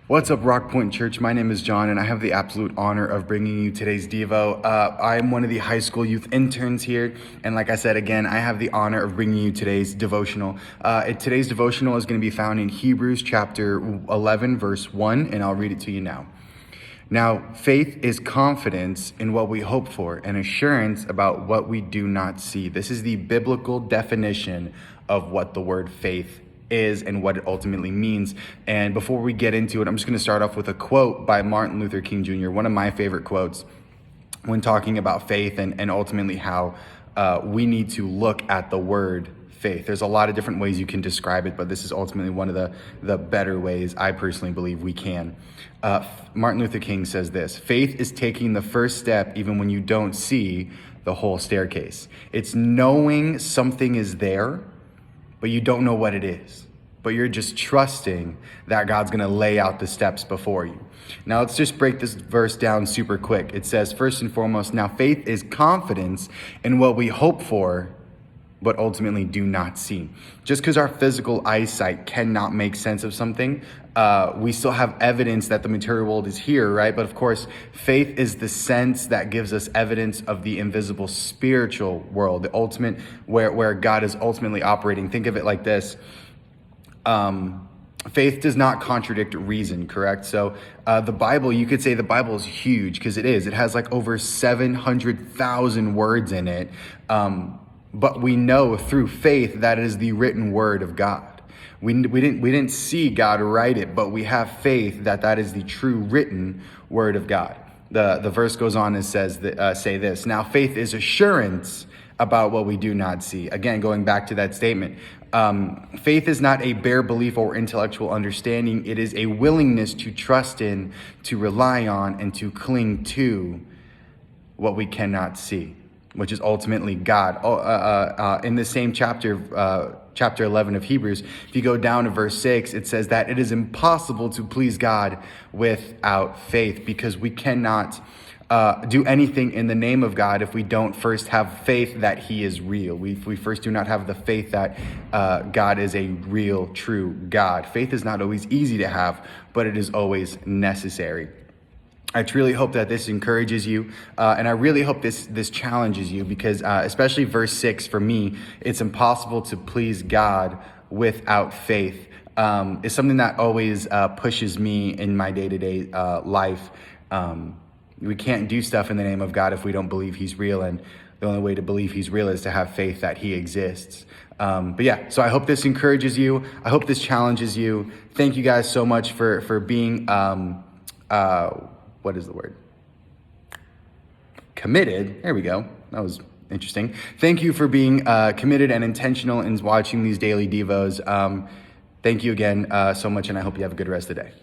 What's up, ROCKPOINT Church? My name is John, and I have the absolute honor of bringing you today's Devo. I'm one of the high school youth interns here, and like I said, again, I have the honor of bringing you today's devotional. Today's devotional is going to be found in Hebrews chapter 11, verse 1, and I'll read it to you now. Now, faith is confidence in what we hope for and assurance about what we do not see. This is the biblical definition of what the word faith is and what it ultimately means. And before we get into it, I'm just going to start off with a quote by Martin Luther King Jr., one of my favorite quotes when talking about faith and ultimately how we need to look at the word faith. There's a lot of different ways you can describe it, but this is ultimately one of the better ways I personally believe we can. Martin Luther King says this: faith is taking the first step even when you don't see the whole staircase. It's knowing something is there, but you don't know what it is. But you're just trusting that God's going to lay out the steps before you. Now, let's just break this verse down super quick. It says, first and foremost, now faith is confidence in what we hope for, but ultimately do not see. Just because our physical eyesight cannot make sense of something, we still have evidence that the material world is here, right? But of course, faith is the sense that gives us evidence of the invisible spiritual world, the ultimate, where God is ultimately operating. Think of it like this. Faith does not contradict reason, correct? So the Bible, you could say the Bible is huge, because it is. It has like over 700,000 words in it. But we know through faith that it is the written word of God. We didn't see God write it, but we have faith that is the true written word of God. The verse goes on and says say this: now faith is assurance about what we do not see. Again, going back to that statement, faith is not a bare belief or intellectual understanding. It is a willingness to trust in, to rely on, and to cling to what we cannot see, which is ultimately God. In the same chapter, chapter 11 of Hebrews, if you go down to verse 6, it says that it is impossible to please God without faith, because we cannot do anything in the name of God if we don't first have faith that he is real. We first do not have the faith that God is a real, true God. Faith is not always easy to have, but it is always necessary. I truly hope that this encourages you, and I really hope this challenges you, because especially verse 6, for me, it's impossible to please God without faith. It's something that always pushes me in my day-to-day life. We can't do stuff in the name of God if we don't believe he's real, and the only way to believe he's real is to have faith that he exists. But yeah, so I hope this encourages you. I hope this challenges you. Thank you guys so much for being... what is the word? Committed. There we go. That was interesting. Thank you for being committed and intentional in watching these daily devos. Thank you again so much, and I hope you have a good rest of the day.